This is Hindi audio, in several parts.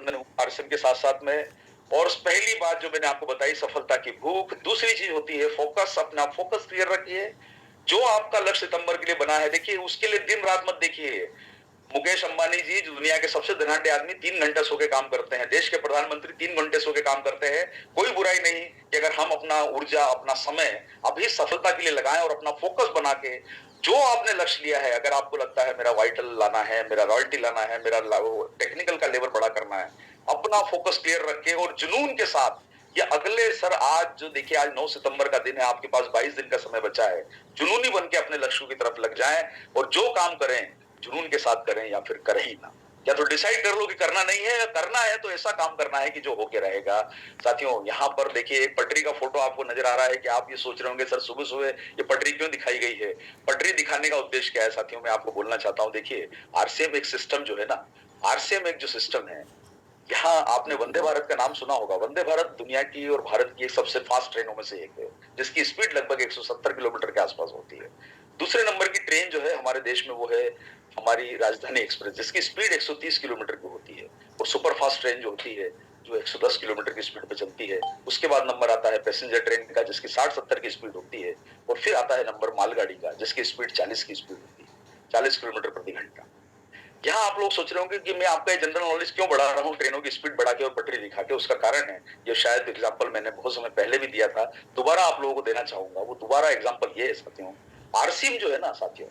अभिनंदन आरसीएम के साथ साथ में। और पहली बात जो मैंने आपको बताई, सफलता की भूख। दूसरी चीज होती है फोकस। अपना फोकस क्लियर रखिए। जो आपका लक्ष्य सितंबर के लिए बना है, देखिए उसके लिए दिन रात मत देखिए। मुकेश अंबानी जी दुनिया के सबसे धनाढ्य आदमी 3 घंटे सो के काम करते हैं। देश के प्रधानमंत्री 3 घंटे सो के काम करते हैं। कोई बुराई नहीं कि अगर हम अपना ऊर्जा, अपना समय अभी सफलता के लिए लगाएं और अपना फोकस बना के जो आपने लक्ष्य लिया है, अगर आपको लगता है मेरा वाइटल लाना है, मेरा रॉयल्टी लाना है, मेरा टेक्निकल का लेवल बड़ा करना है, अपना फोकस क्लियर रखें और जुनून के साथ ये अगले सर आज जो देखिए, आज 9 सितंबर का दिन है, आपके पास 22 दिन का समय बचा है। जुनूनी बन के अपने लक्ष्यों की तरफ लग जाएं और जो काम करें जुनून के साथ करें या फिर करें ही ना। या तो डिसाइड कर लो कि करना नहीं है, करना है तो ऐसा काम करना है कि जो होके रहेगा। साथियों, यहाँ पर देखिए एक पटरी का फोटो आपको नजर आ रहा है कि आप ये सोच रहे होंगे सर सुबह सुबह ये पटरी क्यों दिखाई गई है। पटरी दिखाने का उद्देश्य क्या है साथियों, मैं आपको बोलना चाहता हूँ। देखिए आरसीएम एक सिस्टम जो है ना, आरसीएम एक जो सिस्टम है, यहाँ आपने वंदे भारत का नाम सुना होगा। वंदे भारत दुनिया की और भारत की एक सबसे फास्ट ट्रेनों में से एक है, जिसकी स्पीड लगभग 170 किलोमीटर के आसपास होती है। दूसरे नंबर की ट्रेन जो है हमारे देश में वो है हमारी राजधानी एक्सप्रेस, जिसकी स्पीड 130 किलोमीटर की होती है। और सुपर फास्ट ट्रेन जो होती है जो 110 किलोमीटर की स्पीड पे चलती है। उसके बाद नंबर आता है पैसेंजर ट्रेन का, जिसकी 60-70 की स्पीड होती है। और फिर आता है नंबर मालगाड़ी का, जिसकी स्पीड 40 की स्पीड होती है, 40 किलोमीटर प्रति घंटा। यहाँ आप लोग सोच रहे होंगे कि मैं आपका जनरल नॉलेज क्यों बढ़ा रहा हूँ ट्रेनों की स्पीड बढ़ा के और पटरी दिखा के। उसका कारण है, ये शायद एग्जांपल मैंने बहुत समय पहले भी दिया था, दोबारा आप लोगों को देना चाहूंगा। वो दोबारा एग्जांपल ये है साथियों, आरसीएम जो है ना साथियों,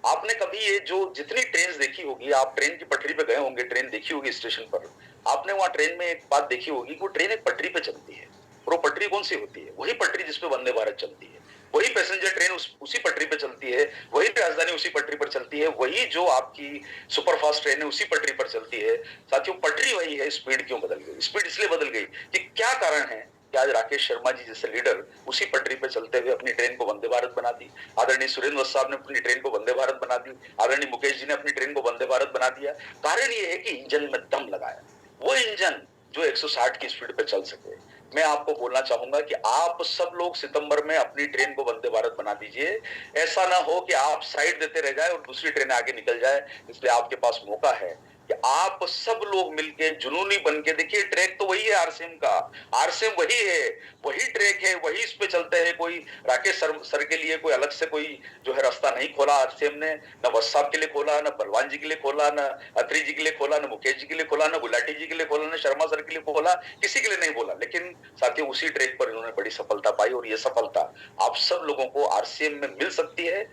आपने कभी ये जो जितनी ट्रेन देखी होगी, आप ट्रेन की पटरी पे गए होंगे, ट्रेन देखी होगी स्टेशन पर, आपने वहां ट्रेन में एक बात देखी होगी कि वो ट्रेन एक पटरी पे चलती है। और वो पटरी कौन सी होती है? वही पटरी जिसपे वंदे भारत चलती है। वही पैसेंजर ट्रेन उसी पटरी पे चलती है। वही राजधानी उसी पटरी पर चलती है। वही जो आपकी सुपरफास्ट ट्रेन है उसी पटरी पर चलती है। साथियों पटरी वही है, स्पीड क्यों बदल गई? स्पीड इसलिए बदल गई कि क्या कारण है कि आज राकेश शर्मा जी जैसे लीडर उसी पटरी पे चलते हुए अपनी ट्रेन को वंदे भारत बना दी। आदरणीय सुरेंद्र साहब ने अपनी ट्रेन को वंदे भारत बना दी। आदरणीय मुकेश जी ने अपनी ट्रेन को वंदे भारत बना दिया। कारण ये है कि इंजन में दम लगाया, वो इंजन जो 160 की स्पीड पे चल सके। मैं आपको बोलना चाहूंगा कि आप सब लोग सितंबर में अपनी ट्रेन को वंदे भारत बना दीजिए। ऐसा ना हो कि आप साइड देते रह जाए और दूसरी ट्रेन आगे निकल जाए। इसलिए आपके पास मौका है कि आप सब लोग मिलके जुनूनी बन के देखिए। ट्रैक तो वही है आरसीएम का, आरसीएम वही है, वही ट्रैक है, वही इस पे चलते हैं। कोई राकेश सर के लिए कोई अलग से कोई जो है रास्ता नहीं खोला आरसीएम ने, न वत्स साहब के लिए खोला, न बलवान जी के लिए खोला, न अत्री जी के लिए खोला, न मुकेश जी के लिए खोला, न गुलाटी जी के लिए खोला, न शर्मा सर के लिए खोला, किसी के लिए नहीं बोला। लेकिन साथियों उसी ट्रैक पर इन्होंने बड़ी सफलता पाई और ये सफलता आप सब लोगों को आरसीएम में मिल सकती है।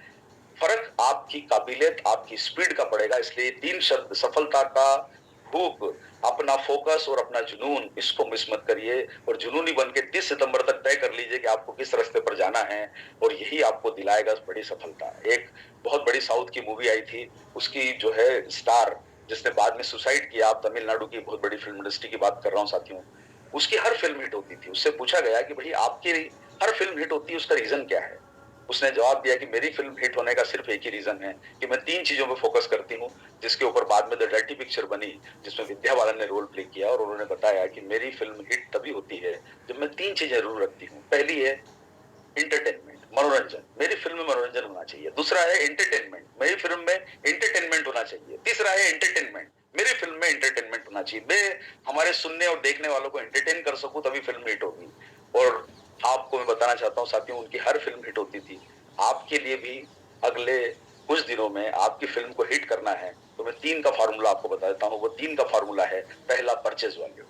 फर्क आपकी काबिलियत, आपकी स्पीड का पड़ेगा। इसलिए 3 शब्द, सफलता का भूख, अपना फोकस और अपना जुनून, इसको मिस मत करिए। और जुनूनी बन के 30 सितंबर तक तय कर लीजिए कि आपको किस रास्ते पर जाना है और यही आपको दिलाएगा बड़ी सफलता। एक बहुत बड़ी साउथ की मूवी आई थी, उसकी जो है स्टार जिसने बाद में सुसाइड किया, आप तमिलनाडु की बहुत बड़ी फिल्म इंडस्ट्री की बात कर रहा हूं साथियों, उसकी हर फिल्म हिट होती थी। उससे पूछा गया कि भाई आपकी हर फिल्म हिट होती है, उसका रीजन क्या है? उसने जवाब दिया कि मेरी फिल्म हिट होने का सिर्फ एक ही रीजन है कि मैं 3 चीजों पे फोकस करती हूँ, जिसके ऊपर बाद में द डर्टी पिक्चर बनी, जिसमें विद्या बालन ने रोल प्ले किया। और उन्होंने बताया कि मेरी फिल्म हिट तभी होती है जब मैं 3 चीजें जरूर रखती हूँ। पहली है एंटरटेनमेंट, मनोरंजन, मेरी फिल्म में मनोरंजन होना चाहिए। दूसरा है एंटरटेनमेंट, मेरी फिल्म में एंटरटेनमेंट होना चाहिए। तीसरा है एंटरटेनमेंट, मेरी फिल्म में एंटरटेनमेंट होना चाहिए। मैं हमारे सुनने और देखने वालों को एंटरटेन कर सकूं तभी फिल्म हिट होगी। और आपको मैं बताना चाहता हूं साथियों, उनकी हर फिल्म हिट होती थी। आपके लिए भी अगले कुछ दिनों में आपकी फिल्म को हिट करना है तो मैं 3 का फार्मूला आपको बता देता हूं। वो 3 का फार्मूला है, पहला परचेज वॉल्यूम,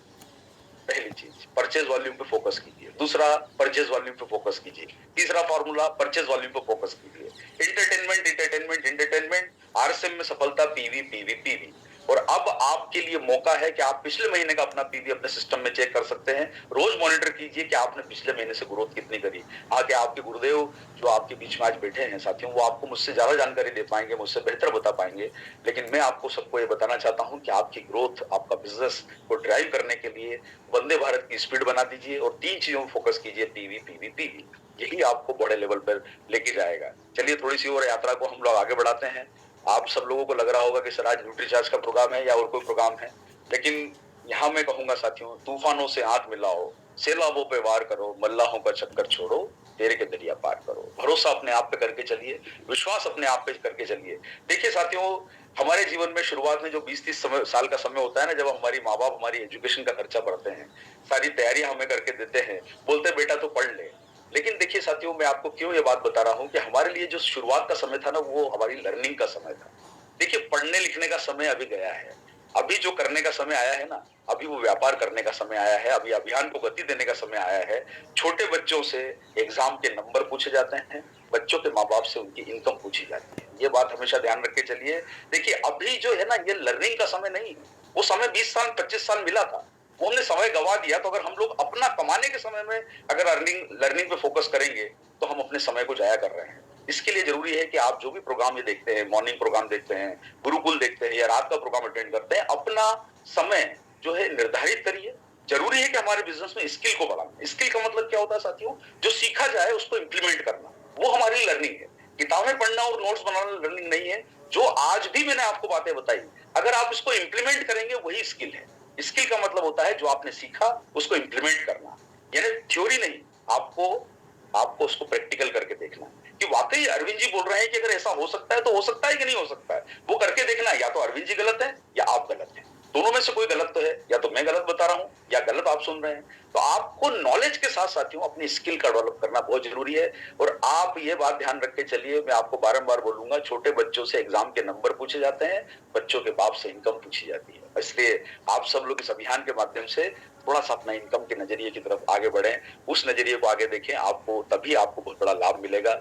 पहली चीज परचेज वॉल्यूम पे फोकस कीजिए। दूसरा परचेज वॉल्यूम पे फोकस कीजिए। तीसरा फॉर्मूला परचेज वॉल्यूम पे फोकस कीजिए। एंटरटेनमेंट एंटरटेनमेंट एंटरटेनमेंट, आरसीएम में सफलता पीवी पीवी पीवी। और अब आपके लिए मौका है कि आप पिछले महीने का अपना पीवी अपने सिस्टम में चेक कर सकते हैं। रोज मॉनिटर कीजिए कि आपने पिछले महीने से ग्रोथ कितनी करी। आगे आपके गुरुदेव जो आपके बीच में आज बैठे हैं साथियों, वो आपको मुझसे ज्यादा जानकारी दे पाएंगे, मुझसे बेहतर बता पाएंगे। लेकिन मैं आपको सबको ये बताना चाहता हूं कि आपकी ग्रोथ, आपका बिजनेस को ड्राइव करने के लिए वंदे भारत की स्पीड बना दीजिए और 3 चीजों में फोकस कीजिए, पीवी पीवी पीवी। यही आपको बड़े लेवल पर लेके जाएगा। चलिए थोड़ी सी और यात्रा को हम लोग आगे बढ़ाते हैं। आप सब लोगों को लग रहा होगा कि सर आज न्यूट्रीचार्ज का प्रोग्राम है या और कोई प्रोग्राम है, लेकिन यहाँ मैं कहूंगा साथियों, तूफानों से हाथ मिलाओ, सैलाबों पे वार करो, मल्लाहों का चक्कर छोड़ो, तेरे के दरिया पार करो। भरोसा अपने आप पे करके चलिए, विश्वास अपने आप पे करके चलिए। देखिए साथियों, हमारे जीवन में शुरुआत में जो 20-30 साल का समय होता है ना, जब हमारी माँ-बाप हमारी एजुकेशन का खर्चा भरते हैं, सारी तैयारियां हमें करके देते हैं, बोलते हैं बेटा तू पढ़ ले। लेकिन देखिए साथियों, मैं आपको क्यों ये बात बता रहा हूं कि हमारे लिए जो शुरुआत का समय था ना, वो हमारी लर्निंग का समय था। देखिए, पढ़ने लिखने का समय अभी गया है। अभी जो करने का समय आया है ना, अभी वो व्यापार करने का समय आया है, अभी अभियान को गति देने का समय आया है। छोटे बच्चों से एग्जाम के नंबर पूछे जाते हैं, बच्चों के माँ-बाप से उनकी इनकम पूछी जाती है। ये बात हमेशा ध्यान रख के चलिए। देखिए, अभी जो है ना, ये लर्निंग का समय नहीं, वो समय 20 साल 25 साल मिला था, वो हमने समय गवा दिया। तो अगर हम लोग अपना कमाने के समय में अगर लर्निंग पे फोकस करेंगे, तो हम अपने समय को जाया कर रहे हैं। इसके लिए जरूरी है कि आप जो भी प्रोग्राम ये देखते हैं, मॉर्निंग प्रोग्राम देखते हैं, गुरुकुल देखते हैं या रात का प्रोग्राम अटेंड करते हैं, अपना समय जो है निर्धारित करिए। जरूरी है कि हमारे बिजनेस में स्किल को बढ़ाना। स्किल का मतलब क्या होता है साथियों? जो सीखा जाए उसको इंप्लीमेंट करना, वो हमारी लर्निंग है। किताबें पढ़ना और नोट्स बनाना लर्निंग नहीं है। जो आज भी मैंने आपको बातें बताई, अगर आप इसको इंप्लीमेंट करेंगे, वही स्किल है। स्किल का मतलब होता है जो आपने सीखा उसको इंप्लीमेंट करना, यानी थ्योरी नहीं, आपको आपको उसको प्रैक्टिकल करके देखना कि वाकई अरविंद जी बोल रहे हैं कि अगर ऐसा हो सकता है तो हो सकता है कि नहीं हो सकता है, वो करके देखना। या तो अरविंद जी गलत है या आप गलत हैं, दोनों में से कोई गलत तो है, या तो मैं गलत बता रहा हूं या गलत आप सुन रहे हैं। तो आपको नॉलेज के साथ साथियों अपनी स्किल का डेवलप करना बहुत जरूरी है। और आप ये बात ध्यान रख के चलिए, मैं आपको बारंबार बोलूंगा, छोटे बच्चों से एग्जाम के नंबर पूछे जाते हैं, बच्चों के बाप से इनकम पूछी जाती है। इसलिए आप सब लोग इस अभियान के माध्यम से थोड़ा सा अपना इनकम के नजरिए की तरफ आगे बढ़े, उस नजरिए को आगे देखें, आपको तभी आपको बहुत बड़ा लाभ मिलेगा।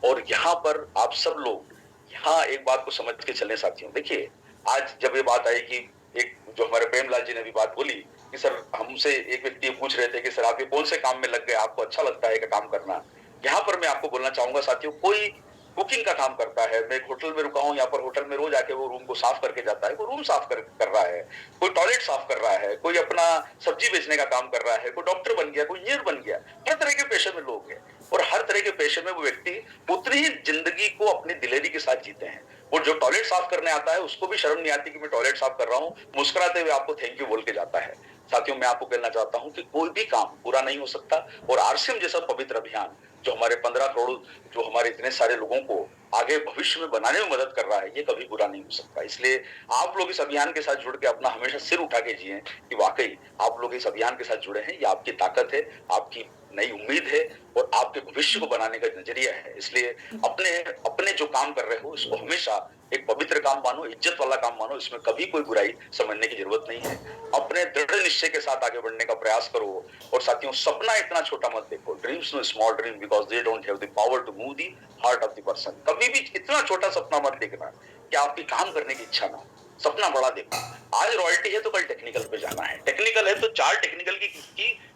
और यहाँ पर आप सब लोग यहाँ एक बात को समझ के चलें साथियों। देखिए, आज जब ये बात आई कि एक जो हमारे प्रेमलाल जी ने भी बात बोली कि सर, हमसे एक व्यक्ति पूछ रहे थे कि सर आप ये कौन से काम में लग गए, आपको अच्छा लगता है क्या काम करना। यहाँ पर मैं आपको बोलना चाहूंगा साथियों, कोई कुकिंग का काम करता है, मैं एक होटल में रुका हूँ, यहाँ पर होटल में रोज आके वो रूम को साफ करके जाता है, कोई रूम साफ कर रहा है, कोई टॉयलेट साफ कर रहा है, कोई अपना सब्जी बेचने का काम कर रहा है, कोई डॉक्टर बन गया, कोई इंजीनियर बन गया। हर तरह के पेशे में लोग हैं, और हर तरह के पेशे में वो व्यक्ति उतनी ही जिंदगी को अपनी दिलेरी के साथ जीते हैं। और जो टॉयलेट साफ करने आता है उसको भी शर्म नहीं आती कि मैं टॉयलेट साफ कर रहा हूँ, मुस्कुराते हुए आपको थैंक यू बोल के जाता है। साथियों, मैं आपको कहना चाहता हूं कि कोई भी काम पूरा नहीं हो सकता, और आरसीएम जैसा पवित्र अभियान जो हमारे 15 करोड़, जो हमारे इतने सारे लोगों को आगे भविष्य में बनाने में मदद कर रहा है, ये कभी बुरा नहीं हो सकता। इसलिए आप लोग इस अभियान के साथ जुड़ के अपना हमेशा सिर उठा के जिए कि वाकई आप लोग इस अभियान के साथ जुड़े हैं, ये आपकी ताकत है, आपकी नई उम्मीद है, और आपके भविष्य को बनाने का नजरिया है। इसलिए अपने अपने जो काम कर रहे हो इसको हमेशा एक पवित्र काम मानो, इज्जत वाला काम मानो, इसमें कभी कोई बुराई समझने की जरूरत नहीं है। अपने दृढ़ निश्चय के साथ आगे बढ़ने का प्रयास करो। और साथियों, सपना इतना छोटा मत देखो, dreams no small dream because they don't have the power to move the heart of the person. कभी भी इतना छोटा सपना मत देखना कि आपकी काम करने की इच्छा ना हो, सपना बड़ा देखो। आज रॉयल्टी है तो कल टेक्निकल पे जाना है, टेक्निकल है तो 4 टेक्निकल की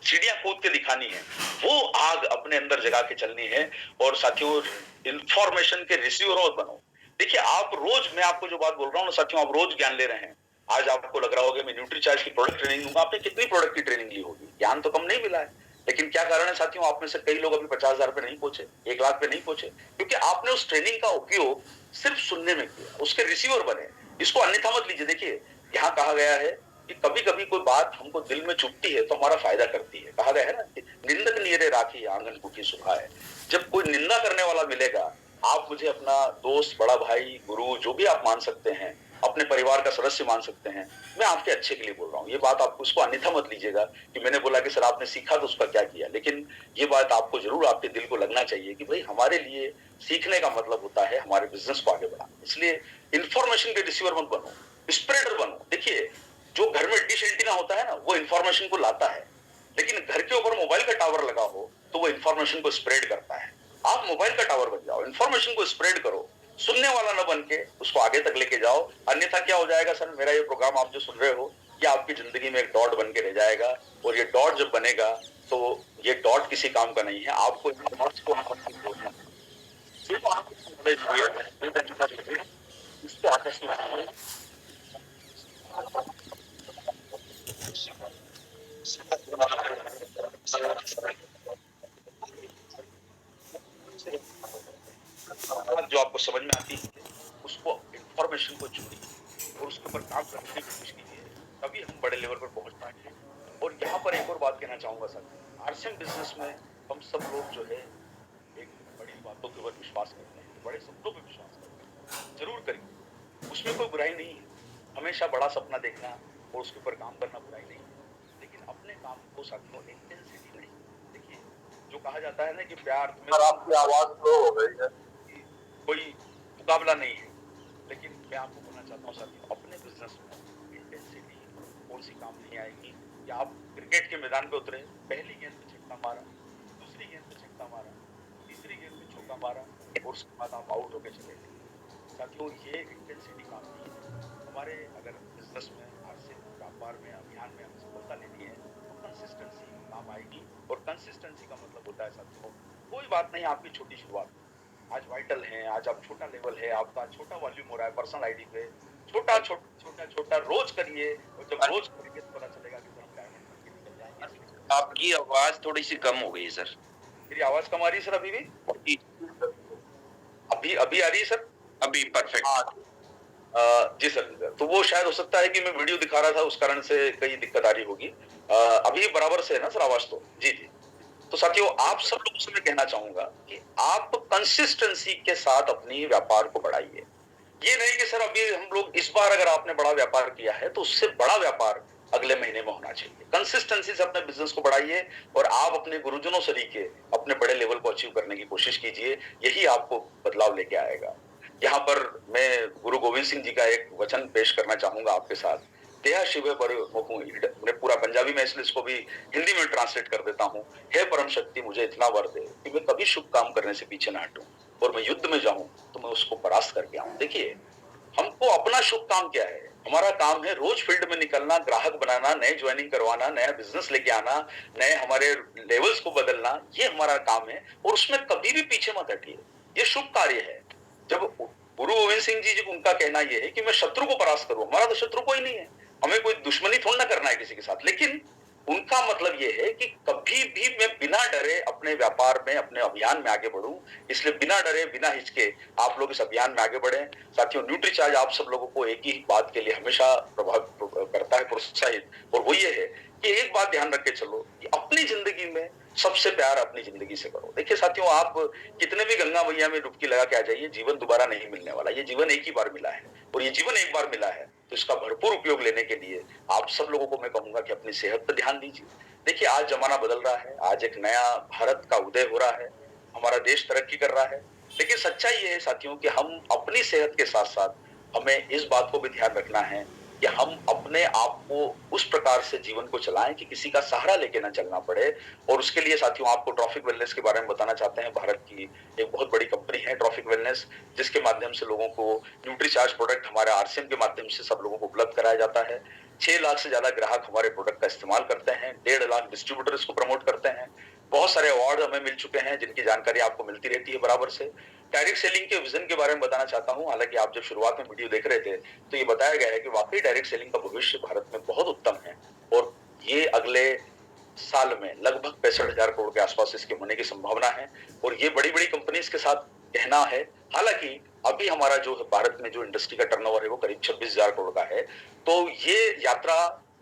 सीढ़ियां कूद के दिखानी है, वो आग अपने अंदर जगा के चलनी है। और साथियों, इंफॉर्मेशन के रिसीवर मत बनो। देखिए, आप रोज, मैं आपको जो बात बोल रहा हूँ ना साथियों, आप रोज ज्ञान ले रहे हैं। आज आपको लग रहा होगा मैं न्यूट्रीचार्ज की प्रोडक्ट ट्रेनिंग दूंगा, आपने कितनी प्रोडक्ट की ट्रेनिंग ली होगी, ज्ञान तो कम नहीं मिला है। लेकिन क्या कारण है साथियों, आप में से कई लोग अभी 50,000 पे नहीं पहुंचे, 1 लाख पे नहीं पहुंचे, क्योंकि आपने उस ट्रेनिंग का उपयोग सिर्फ सुनने में किया, उसके रिसीवर बने। इसको अन्यथा मत लीजिए। देखिए, यहाँ कहा गया है कि कभी कभी कोई बात हमको दिल में चुभती है तो हमारा फायदा करती है। कहा गया है ना, निंदक नियरे राखी आंगन कुटी सुखा है। जब कोई निंदा करने वाला मिलेगा, आप मुझे अपना दोस्त, बड़ा भाई, गुरु, जो भी आप मान सकते हैं, अपने परिवार का सदस्य मान सकते हैं, मैं आपके अच्छे के लिए बोल रहा हूँ। ये बात आपको, उसको अन्यथा मत लीजिएगा कि मैंने बोला कि सर आपने सीखा तो उसका क्या किया। लेकिन ये बात आपको जरूर आपके दिल को लगना चाहिए कि भाई हमारे लिए सीखने का मतलब होता है हमारे बिजनेस को आगे बढ़ाना। इसलिए इंफॉर्मेशन के रिसीवर मत बनो, स्प्रेडर बनो। देखिए, जो घर में डिश एंटीना होता है ना, वो इंफॉर्मेशन को लाता है, लेकिन घर के ऊपर मोबाइल का टावर लगा हो तो वो इंफॉर्मेशन को स्प्रेड करता है। आप मोबाइल का टावर बन जाओ, इंफॉर्मेशन को स्प्रेड करो, सुनने वाला न बन के उसको आगे तक लेके जाओ। अन्यथा क्या हो जाएगा सर, मेरा ये प्रोग्राम आप जो सुन रहे हो, ये आपकी जिंदगी में एक डॉट बन के रह जाएगा। और ये डॉट जब बनेगा तो ये डॉट किसी काम का नहीं है, आपको डॉट्स को जोड़ना है। जो आपको नॉलेज हुई है, इसको आपस में जो आपको समझ में आती है उसको, इंफॉर्मेशन को जोड़िए और उसके ऊपर काम करने की कोशिश कीजिए, तभी हम बड़े लेवल पर पहुंच पाएंगे। और यहाँ पर एक और बात कहना चाहूंगा सर, आरसीएम बिजनेस में हम सब लोग जो है बातों के ऊपर विश्वास करते हैं, बड़े सपनों पे विश्वास करते हैं, ज़रूर करिए। उसमें कोई बुराई नहीं है। हमेशा बड़ा सपना देखना और उसके ऊपर काम करना बुराई नहीं है। लेकिन अपने काम को साथियों इंटेंसिटी नहीं। देखिए, जो कहा जाता है ना कि प्यार तुम्हें सर आपकी आवाज स्लो हो गई है। कि कोई मुकाबला नहीं है। लेकिन मैं आपको बोलना चाहता हूँ साथियों, अपने बिज़नेस में इंटेंसिटी कौन-सी काम नहीं आएगी कि आप क्रिकेट के मैदान पे उतरे, पहली गेंद पे छक्का मारा, दूसरी गेंद पे छक्का मारा, तीसरी गेंद पे चौका मारा और उसके बाद आप आउट होके चले गए। साथियों, ये इंटेंसिटी काम नहीं है। हमारे अगर बिज़नेस में, आरसीएम व्यापार में, अभियान में हमें सफलता लेनी है, तो कंसिस्टेंसी काम आएगी और कंसिस्टेंसी का मतलब होता है साथियों, कोई बात नहीं आपकी छोटी शुरुआत। आज वाइटल हैं, आज आप छोटा लेवल है, आपका छोटा वॉल्यूम हो रहा है पर्सनल आईडी पे, छोटा रोज करिए और जब रोज करेंगे तो पता चलेगा कि फिर हम डायमंड बन के निकल जाएंगे। इसलिए आपकी आवाज थोड़ी सी कम हो गई है सर। मेरी आवाज कम आ रही है सर अभी भी? अभी अभी आ रही है सर? अभी परफेक्ट। जी सर, जी सर। तो वो शायद हो सकता है कि मैं वीडियो दिखा रहा था उस कारण से कहीं दिक्कत आ रही होगी। अभी बराबर से है ना सर आवाज तो? जी, जी। तो साथियों, आप सब लोगों से मैं कहना चाहूंगा कि आप कंसिस्टेंसी के साथ अपनी व्यापार को बढ़ाइए। ये नहीं कि सर अभी हम लोग इस बार अगर आपने बड़ा व्यापार किया है तो उससे बड़ा व्यापार अगले महीने में होना चाहिए। कंसिस्टेंसी से अपने बिजनेस को बढ़ाइए और आप अपने गुरुजनों से सीख के अपने बड़े लेवल को अचीव करने की कोशिश कीजिए। यही आपको बदलाव लेके आएगा। यहाँ पर मैं गुरु गोविंद सिंह जी का एक वचन पेश करना चाहूंगा आपके साथ। देहा शिवे पर मैं पूरा पंजाबी में इसलिए इसको भी हिंदी में ट्रांसलेट कर देता हूँ। हे परम शक्ति, मुझे इतना वर दे कि मैं कभी शुभ काम करने से पीछे ना हटूं और मैं युद्ध में जाऊं तो मैं उसको परास्त करके आऊं। देखिए, हमको अपना शुभ काम क्या है? हमारा काम है रोज फील्ड में निकलना, ग्राहक बनाना, नए ज्वाइनिंग करवाना, नया बिजनेस लेके आना, नए हमारे लेवल्स को बदलना, ये हमारा काम है और उसमें कभी भी पीछे मत हटिए। ये शुभ कार्य है। जब गुरु गोविंद सिंह जी उनका कहना यह है कि मैं शत्रु को परास्त करूं, हमारा तो शत्रु कोई नहीं है, हमें कोई दुश्मनी थोड़ा ना करना है किसी के साथ। लेकिन उनका मतलब यह है कि कभी भी मैं बिना डरे अपने व्यापार में, अपने अभियान में आगे बढ़ूं। इसलिए बिना डरे, बिना हिचके आप लोग इस अभियान में आगे बढ़े। साथियों, न्यूट्रीचार्ज आप सब लोगों को एक ही बात के लिए हमेशा प्रभावित करता है, प्रोत्साहित, और वो ये है कि एक बात ध्यान रख के चलो कि अपनी जिंदगी में सबसे प्यार अपनी जिंदगी से करो। देखिए साथियों, आप कितने भी गंगा मैया में डुबकी लगा के आ जाइए, जीवन दोबारा नहीं मिलने वाला। ये जीवन एक ही बार मिला है और ये जीवन एक बार मिला है तो इसका भरपूर उपयोग लेने के लिए आप सब लोगों को मैं कहूंगा कि अपनी सेहत पर ध्यान दीजिए। देखिए, आज जमाना बदल रहा है, आज एक नया भारत का उदय हो रहा है, हमारा देश तरक्की कर रहा है। लेकिन सच्चाई ये है साथियों कि हम अपनी सेहत के साथ साथ हमें इस बात को भी ध्यान रखना है कि हम अपने आप को उस प्रकार से जीवन को चलाएं कि किसी का सहारा लेके ना चलना पड़े। और उसके लिए साथियों, आपको ट्रॉफिक वेलनेस के बारे में बताना चाहते हैं। भारत की एक बहुत बड़ी कंपनी है ट्रॉफिक वेलनेस, जिसके माध्यम से लोगों को न्यूट्रीचार्ज प्रोडक्ट हमारे आरसीएम के माध्यम से सब लोगों को उपलब्ध कराया जाता है। 6 लाख से ज्यादा ग्राहक हमारे प्रोडक्ट का इस्तेमाल करते हैं, 1.5 लाख डिस्ट्रीब्यूटर इसको प्रमोट करते हैं। बहुत सारे अवार्ड हमें मिल चुके हैं जिनकी जानकारी आपको मिलती रहती है बराबर से। डायरेक्ट सेलिंग के विजन के बारे में बताना चाहता हूं। हालांकि आप जब शुरुआत में वीडियो देख रहे थे तो ये बताया गया है कि वाकई डायरेक्ट सेलिंग का भविष्य भारत में बहुत उत्तम है और ये अगले साल में लगभग 65,000 करोड़ के आसपास इसके होने की संभावना है। और ये बड़ी बड़ी कंपनीज के साथ कहना है। हालांकि अभी हमारा जो भारत में जो इंडस्ट्री का टर्नओवर है वो करीब 26,000 करोड़ का है। तो ये यात्रा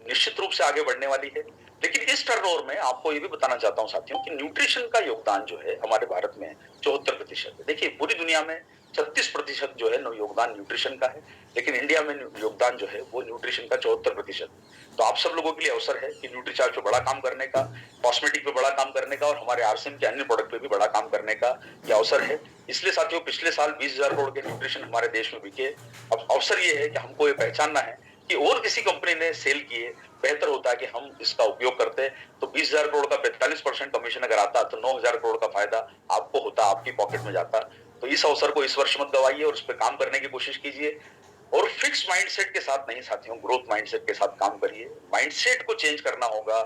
निश्चित रूप से आगे बढ़ने वाली है। लेकिन इस टर्नओवर में आपको ये भी बताना चाहता हूं साथियों कि न्यूट्रिशन का योगदान जो है हमारे भारत में 74% है। देखिए, पूरी दुनिया में 36% जो है योगदान न्यूट्रिशन का है, लेकिन इंडिया में योगदान जो है वो न्यूट्रिशन का 74%। तो आप सब लोगों के लिए अवसर है कि न्यूट्रीचार्ज पे बड़ा काम करने का, कॉस्मेटिक पे बड़ा काम करने का और हमारे आरसीएम के अन्य प्रोडक्ट पे भी बड़ा काम करने का ये अवसर है। इसलिए साथियों, पिछले साल 20,000 करोड़ के न्यूट्रिशन हमारे देश में बिके। अब अवसर ये है कि हमको ये पहचानना है कि और किसी कंपनी ने सेल किए, बेहतर होता है कि हम इसका उपयोग करते। तो 20,000 करोड़ का 45% कमीशन अगर आता तो 9,000 करोड़ का फायदा आपको होता, आपकी पॉकेट में जाता। तो इस अवसर को इस वर्ष मत गवाइए और उस पर काम करने की कोशिश कीजिए। और फिक्स माइंडसेट के साथ नहीं साथियों, ग्रोथ माइंडसेट के साथ काम करिए। माइंडसेट को चेंज करना होगा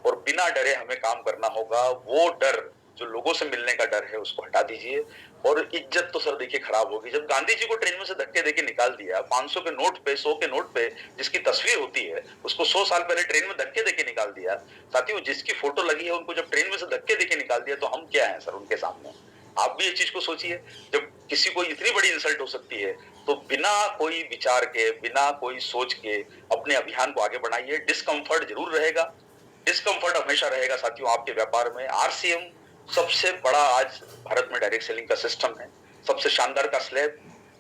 और बिना डरे हमें काम करना होगा। वो डर जो लोगों से मिलने का डर है उसको हटा दीजिए। और इज्जत तो सर देखिए खराब होगी। जब गांधी जी को ट्रेन में से धक्के देके निकाल दिया, 500 के नोट पे, 100 के नोट पे जिसकी तस्वीर होती है उसको 100 साल पहले ट्रेन में धक्के देके निकाल दिया। साथियों, जिसकी फोटो लगी है उनको जब ट्रेन में से धक्के देके निकाल दिया तो हम क्या है सर उनके सामने? आप भी ये चीज को सोचिए। जब किसी को इतनी बड़ी इंसल्ट हो सकती है तो बिना कोई विचार के, बिना कोई सोच के अपने अभियान को आगे बढ़ाइए। डिस्कम्फर्ट जरूर रहेगा, डिस्कम्फर्ट हमेशा रहेगा साथियों आपके व्यापार में। आरसीएम सबसे बड़ा आज भारत में डायरेक्ट सेलिंग का सिस्टम है, सबसे शानदार का स्लैब।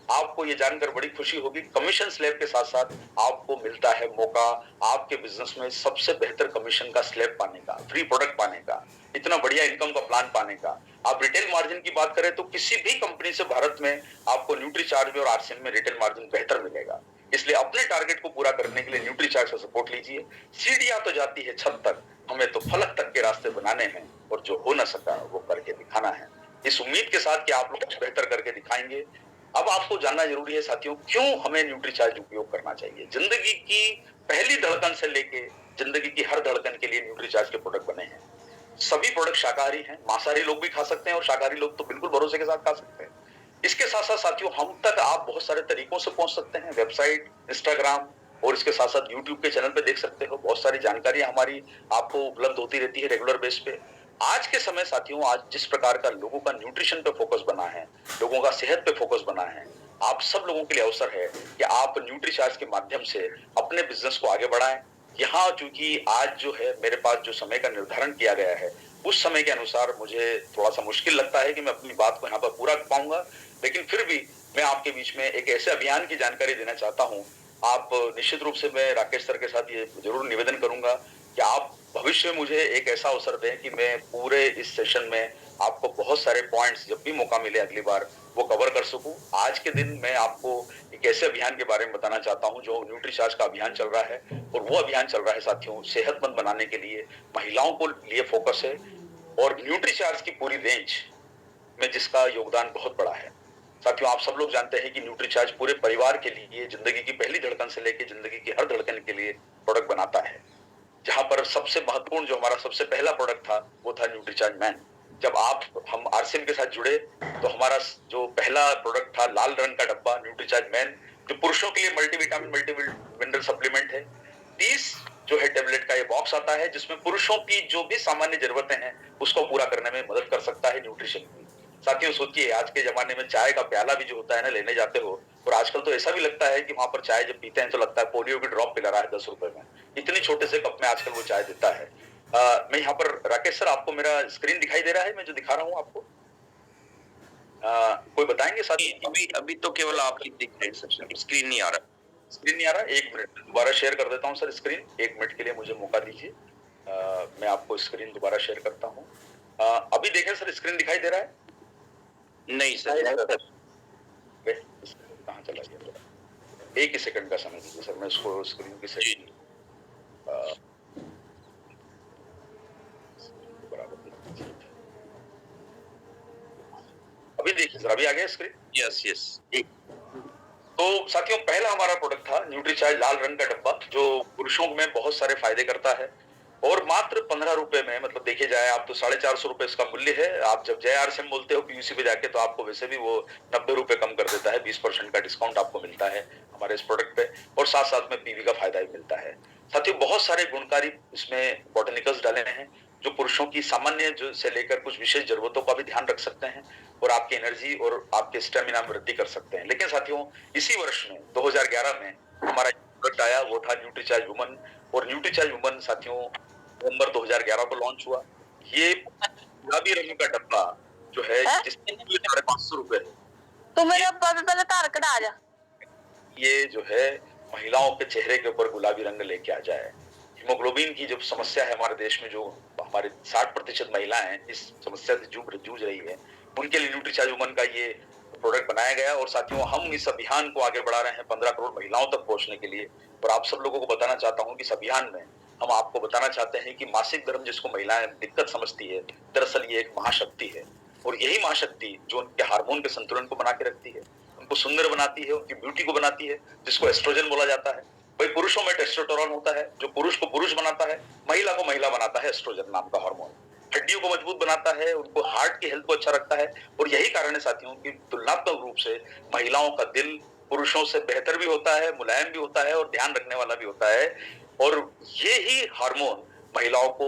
आपको ये जानकर बड़ी खुशी होगी, कमीशन स्लैब के साथ-साथ आपको मिलता है मौका आपके बिज़नेस में सबसे बेहतर कमीशन का स्लैब पाने का, फ्री प्रोडक्ट पाने का, इतना बढ़िया इनकम का प्लान पाने का। आप रिटेल मार्जिन की बात करें तो किसी भी कंपनी से भारत में आपको न्यूट्रीचार्ज में और आरसीएम में रिटेल मार्जिन बेहतर मिलेगा। इसलिए अपने टारगेट को पूरा करने के लिए न्यूट्रीचार्ज का सपोर्ट लीजिए। सीढ़ियां तो जाती है छत तक, हमें तो फलक तक के रास्ते बनाने हैं और जो हो ना सका वो करके दिखाना है। इस उम्मीद के साथ कि आप लोग कुछ बेहतर करके दिखाएंगे। अब आपको जानना जरूरी है साथियों, क्यों हमें न्यूट्रीचार्ज उपयोग करना चाहिए। जिंदगी की पहली धड़कन से लेके जिंदगी की हर धड़कन के लिए न्यूट्रीचार्ज के प्रोडक्ट बने हैं। सभी प्रोडक्ट शाकाहारी हैं, मांसाहारी लोग भी खा सकते हैं और शाकाहारी लोग तो बिल्कुल भरोसे के साथ खा सकते हैं। इसके साथ साथ साथियों, हम तक आप बहुत सारे तरीकों से पहुंच सकते हैं, वेबसाइट, इंस्टाग्राम और इसके साथ साथ यूट्यूब के चैनल पे देख सकते हो। बहुत सारी जानकारी हमारी आपको उपलब्ध होती रहती है रेगुलर बेस पे। आज के समय साथियों, आज जिस प्रकार का लोगों का न्यूट्रिशन पे फोकस बना है, लोगों का सेहत पे फोकस बना है, आप सब लोगों के लिए अवसर है कि आप न्यूट्रीचार्ज के माध्यम से अपने बिजनेस को आगे बढ़ाएं। यहाँ चूंकि आज जो है मेरे पास जो समय का निर्धारण किया गया है, उस समय के अनुसार मुझे थोड़ा सा मुश्किल लगता है कि मैं अपनी बात को यहाँ पर पूरा कर पाऊंगा, लेकिन फिर भी मैं आपके बीच में एक ऐसे अभियान की जानकारी देना चाहता हूँ। आप निश्चित रूप से, मैं राकेश सर के साथ ये जरूर निवेदन करूंगा कि आप भविष्य में मुझे एक ऐसा अवसर दें कि मैं पूरे इस सेशन में आपको बहुत सारे पॉइंट्स जब भी मौका मिले अगली बार वो कवर कर सकूं। आज के दिन मैं आपको एक ऐसे अभियान के बारे में बताना चाहता हूं जो न्यूट्रीचार्ज का अभियान चल रहा है, और वो अभियान चल रहा है साथियों सेहतमंद बनाने के लिए, महिलाओं को लिए फोकस है, और न्यूट्रीचार्ज की पूरी रेंज में जिसका योगदान बहुत बड़ा है। साथियों, आप सब लोग जानते हैं कि न्यूट्रीचार्ज पूरे परिवार के लिए जिंदगी की पहली धड़कन से लेकर जिंदगी की हर धड़कन के लिए प्रोडक्ट बनाता है। जहां पर सबसे महत्वपूर्ण जो हमारा सबसे पहला प्रोडक्ट था वो था न्यूट्रीचार्ज मैन। जब हम आरसीएम के साथ जुड़े तो हमारा जो पहला प्रोडक्ट था लाल रंग का डब्बा न्यूट्रीचार्ज मैन, जो पुरुषों के लिए मल्टीविटामिन मल्टी मिनरल सप्लीमेंट है। 30 जो है टेबलेट का ये बॉक्स आता है जिसमें पुरुषों की जो भी सामान्य जरूरतें हैं उसको पूरा करने में मदद कर सकता है न्यूट्रिशन की। साथियों सोचिए, आज के जमाने में चाय का प्याला भी जो होता है ना, लेने जाते हो और आजकल तो ऐसा भी लगता है कि वहां पर चाय जब पीते हैं तो लगता है पोलियो की ड्रॉप पिला रहा है 10 रुपए में। इतने छोटे से कप में आजकल वो चाय देता है। मैं यहाँ पर राकेश सर, आपको मेरा स्क्रीन दिखाई दे रहा है, मैं जो दिखा रहा हूँ आपको? कोई बताएंगे साथी? अभी तो केवल आप ही दिख रहे हैं सर, स्क्रीन नहीं आ रहा। स्क्रीन नहीं आ रहा? एक मिनट, दोबारा शेयर कर देता हूँ सर स्क्रीन। एक मिनट के लिए मुझे मौका दीजिए, मैं आपको स्क्रीन दोबारा शेयर करता हूँ। अभी देखें सर, स्क्रीन दिखाई दे रहा है? नहीं सर। कहाँ चला गया? एक ही सेकंड का समय दीजिए सर, मैं इसको स्क्रीन की सेटिंग अभी देखिए सर, अभी आ गया स्क्रीन? Yes yes. तो साथियों, पहला हमारा प्रोडक्ट था न्यूट्रीचार्ज लाल रंग का डब्बा, जो पुरुषों में बहुत सारे फायदे करता है, और मात्र 15 रुपए में, मतलब देखे जाए आप तो 450 रुपए इसका मूल्य है। आप जब जय आरसीएम बोलते हो पीयूसी पे जाके तो आपको वैसे भी वो 90 रुपए कम कर देता है, 20% का डिस्काउंट आपको मिलता है हमारे इस प्रोडक्ट पे, और साथ साथ में पीवी का फायदा भी मिलता है। साथियों, बहुत सारे गुणकारी इसमें बॉटनिकल्स डाले हैं जो पुरुषों की सामान्य जो से लेकर कुछ विशेष जरूरतों का भी ध्यान रख सकते हैं और आपकी एनर्जी और आपके स्टेमिना में वृद्धि कर सकते हैं। लेकिन साथियों, इसी वर्ष में 2011 में हमारा प्रोडक्ट आया, वो था न्यूट्रीचार्ज वुमन, और न्यूट्रीचार्ज वुमन साथियों नवंबर 2011 को लॉन्च हुआ। ये गुलाबी रंग का डब्बा जो है जिसकी 550 रुपए है, तो मेरे पहले तार कटा जा। ये जो है महिलाओं के चेहरे के ऊपर गुलाबी रंग लेके आ जाए। हीमोग्लोबिन की जो समस्या है हमारे देश में, जो हमारे 60% महिलाएं इस समस्या से जूझ रही है, उनके लिए न्यूट्रीचार्ज वुमन का ये प्रोडक्ट बनाया गया। और साथियों, हम इस अभियान को आगे बढ़ा रहे हैं 15 करोड़ महिलाओं तक पहुंचने के लिए। और आप सब लोगों को बताना चाहता हूं कि इस अभियान में हम आपको बताना चाहते हैं कि मासिक धर्म जिसको महिलाएं दिक्कत समझती है, दरअसल ये एक महाशक्ति है, और यही महाशक्ति जो उनके हार्मोन के संतुलन को बना के रखती है, उनको सुंदर बनाती है, उनकी ब्यूटी को बनाती है, जिसको एस्ट्रोजन बोला जाता है। भाई, पुरुषों में टेस्टोस्टेरोन होता है जो पुरुष को पुरुष बनाता है, महिला को महिला बनाता है एस्ट्रोजन नाम का हार्मोन। हड्डियों को मजबूत बनाता है, उनको हार्ट की हेल्थ को अच्छा रखता है, और यही कारण है साथियों कि तुलनात्मक रूप से महिलाओं का दिल पुरुषों से बेहतर भी होता है, मुलायम भी होता है और ध्यान रखने वाला भी होता है। और ये ही हार्मोन महिलाओं को,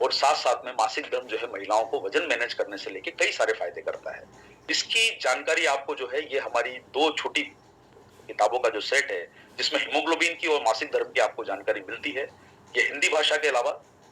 और साथ साथ में मासिक धर्म जो है महिलाओं को वजन मैनेज करने से लेके कई सारे फायदे करता है। इसकी जानकारी आपको जो है, ये हमारी 2 छोटी किताबों का जो सेट है जिसमें हीमोग्लोबिन की और मासिक धर्म की आपको जानकारी मिलती है। ये हिंदी भाषा के अलावा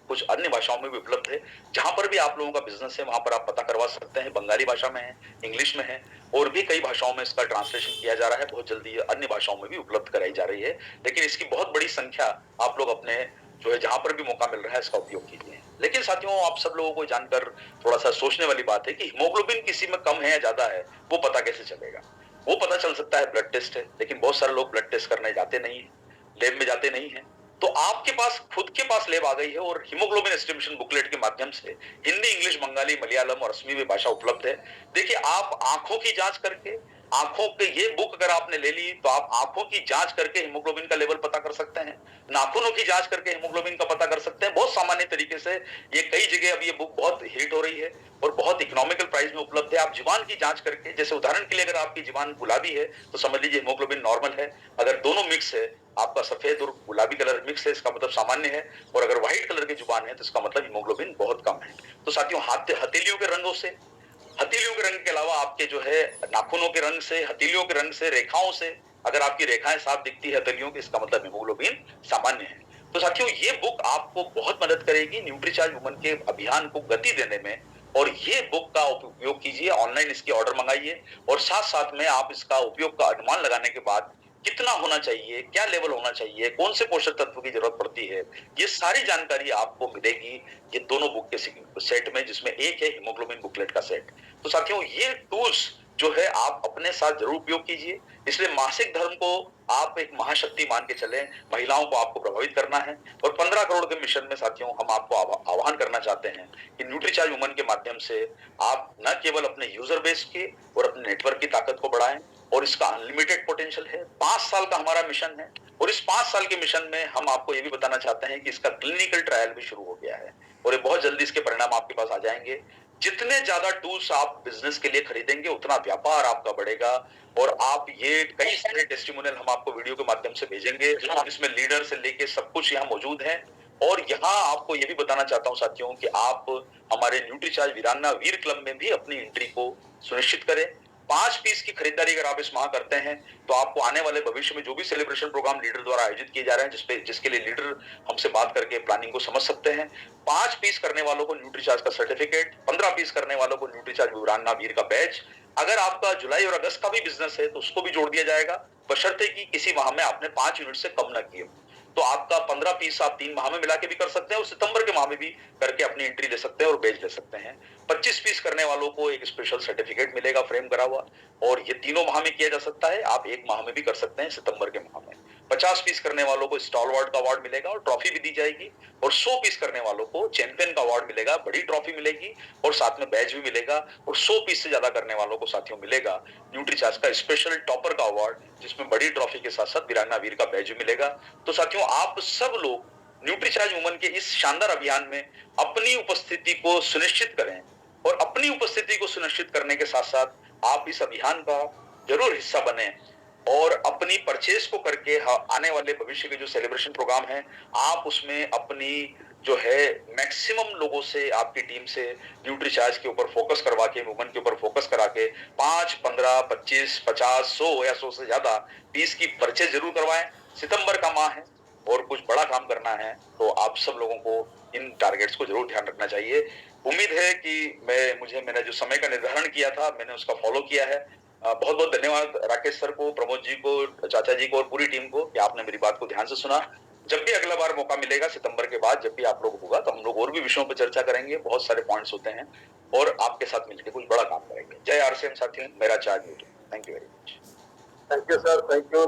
कुछ अन्य भाषाओं में भी उपलब्ध है। जहां पर भी आप लोगों का बिजनेस है वहां पर आप पता करवा सकते हैं। बंगाली भाषा में है, इंग्लिश में है और भी कई भाषाओं में इसका ट्रांसलेशन किया जा रहा है। बहुत जल्दी ये अन्य भाषाओं में भी उपलब्ध कराई जा रही है। लेकिन इसकी बहुत बड़ी संख्या आप लोग अपने जो है जहां पर भी मौका मिल रहा है इसका उपयोग कीजिए। लेकिन साथियों, आप सब लोगों को जानकर थोड़ा सा सोचने वाली बात है कि हीमोग्लोबिन किसी में कम है या ज्यादा है वो पता कैसे चलेगा। वो पता चल सकता है ब्लड टेस्ट है, लेकिन बहुत सारे लोग ब्लड टेस्ट करने जाते नहीं है, लैब में जाते नहीं है। तो आपके पास खुद के पास लैब आ गई है और हीमोग्लोबिन एस्टिमेशन बुकलेट के माध्यम से हिंदी, इंग्लिश, बंगाली, मलयालम और असमी भाषा उपलब्ध है। देखिए, आप आंखों की जांच करके, आंखों के ये बुक अगर आपने ले ली तो आप आंखों की जांच करके हीमोग्लोबिन का लेवल पता कर सकते हैं, नाखूनों की जांच करके हीमोग्लोबिन का पता कर सकते हैं। बहुत सामान्य तरीके से ये कई जगह अब ये बुक बहुत हिट हो रही है और बहुत इकोनॉमिकल प्राइस में उपलब्ध है। आप जीवान की जांच करके, जैसे उदाहरण के लिए अगर आपकी जीवान गुलाबी है तो समझ लीजिए हीमोग्लोबिन नॉर्मल है। अगर दोनों मिक्स है, आपका सफेद और गुलाबी कलर मिक्स है, इसका मतलब सामान्य है। और अगर व्हाइट कलर की जुबान है तो इसका मतलब हीमोग्लोबिन बहुत कम है। तो साथियों, हथेलियों के रंगों से, हथेलियों के रंग के अलावा आपके जो है नाखूनों के रंग से, हथेलियों के रंग से, रेखाओं से, अगर आपकी रेखाएं साफ दिखती है हथेलियों की, इसका मतलब हीमोग्लोबिन सामान्य है। तो साथियों, ये बुक आपको बहुत मदद करेगी न्यूट्रीचार्ज वुमन के अभियान को गति देने में। और ये बुक का उपयोग कीजिए, ऑनलाइन इसकी ऑर्डर मंगाइए और साथ साथ में आप इसका उपयोग का अनुमान लगाने के बाद कितना होना चाहिए, क्या लेवल होना चाहिए, कौन से पोषक तत्व की जरूरत पड़ती है, ये सारी जानकारी आपको मिलेगी ये दोनों बुक के सेट में, जिसमें एक है हीमोग्लोबिन बुकलेट का सेट। तो साथियों, ये टूल्स जो है आप अपने साथ जरूर उपयोग कीजिए। इसलिए मासिक धर्म को आप एक महाशक्ति मान के चलें। महिलाओं को आपको प्रभावित करना है और 15 करोड़ के मिशन में साथियों हम आपको आह्वान करना चाहते हैं कि न्यूट्रीचार्ज वुमन के माध्यम से आप न केवल अपने यूजर बेस के और अपने नेटवर्क की ताकत को बढ़ाएं, और इसका अनलिमिटेड पोटेंशियल है। 5 साल का हमारा मिशन है और इस 5 साल के मिशन में हम आपको ये भी बताना चाहते हैं कि इसका क्लिनिकल ट्रायल भी शुरू हो गया है और ये बहुत जल्दी इसके परिणाम आपके पास आ जाएंगे। जितने ज्यादा टूल्स आप बिजनेस के लिए खरीदेंगे उतना व्यापार आपका बढ़ेगा। और आप ये कई सारे टेस्टिमोनियल हम आपको वीडियो के माध्यम से भेजेंगे, जिसमें लीडर से लेके सब कुछ यहाँ मौजूद है। और यहाँ आपको ये भी बताना चाहता हूँ साथियों कि आप हमारे न्यूट्रीचार्ज वीरांगना वीर क्लब में भी अपनी एंट्री को सुनिश्चित करें। 5 पीस की खरीदारी अगर आप इस माह करते हैं तो आपको आने वाले भविष्य में जो भी सेलिब्रेशन प्रोग्राम लीडर द्वारा आयोजित किए जा रहे हैं, जिसके लिए लीडर हमसे बात करके प्लानिंग को समझ सकते हैं, 5 पीस करने वालों को न्यूट्रीचार्ज का सर्टिफिकेट, 15 पीस करने वालों को न्यूट्रीचार्ज वीरांगना वीर का बैच। अगर आपका जुलाई और अगस्त का भी बिजनेस है तो उसको भी जोड़ दिया जाएगा, बशर्ते कि किसी माह में आपने 5 यूनिट से कम न किए। तो आपका 15 पीस आप 3 माह में मिला के भी कर सकते हैं और सितंबर के माह में भी करके अपनी एंट्री ले सकते हैं और बेच ले सकते हैं। 25 पीस करने वालों को एक स्पेशल सर्टिफिकेट मिलेगा फ्रेम करा हुआ, और ये तीनों माह में किया जा सकता है। आप 1 माह में भी कर सकते हैं, सितंबर के माह में। 50 पीस करने वालों को स्टॉलवर्ड का अवार्ड मिलेगा और ट्रॉफी भी दी जाएगी, और 100 पीस करने वालों को चैंपियन का अवार्ड मिलेगा, बड़ी ट्रॉफी मिलेगी और साथ में बैच भी मिलेगा। और 100 पीस से ज्यादा करने वालों को साथियों मिलेगा न्यूट्रीचार्ज का स्पेशल टॉपर का अवार्ड, जिसमें बड़ी ट्रॉफी के साथ साथ वीरांगना वीर का बैच भी मिलेगा। तो साथियों, आप सब लोग न्यूट्रीचार्ज वुमन के इस शानदार अभियान में अपनी उपस्थिति को सुनिश्चित करें, और अपनी उपस्थिति को सुनिश्चित करने के साथ साथ आप इस अभियान का जरूर हिस्सा बने और अपनी परचेज को करके आने वाले भविष्य के जो सेलिब्रेशन प्रोग्राम है आप उसमें अपनी जो है मैक्सिमम लोगों से, आपकी टीम से न्यूट्रीचार्ज के ऊपर फोकस करवा के, वुमन के ऊपर फोकस करा के 5, 15, 25, 50, 100 या 100 से ज्यादा पीस की परचेज जरूर करवाएं। सितंबर का माह है और कुछ बड़ा काम करना है, तो आप सब लोगों को इन टारगेट्स को जरूर ध्यान रखना चाहिए। उम्मीद है कि मैंने जो समय का निर्धारण किया था मैंने उसका फॉलो किया है। बहुत बहुत धन्यवाद राकेश सर को, प्रमोद जी को, चाचा जी को और पूरी टीम को कि आपने मेरी बात को ध्यान से सुना। जब भी अगला बार मौका मिलेगा सितंबर के बाद, जब भी आप लोग होगा, तो हम लोग और भी विषयों पर चर्चा करेंगे। बहुत सारे पॉइंट्स होते हैं और आपके साथ मिलकर कुछ बड़ा काम करेंगे। जय आरसीएम साथियों, मेरा charge YouTube. Thank you very much. Thank you sir, thank you.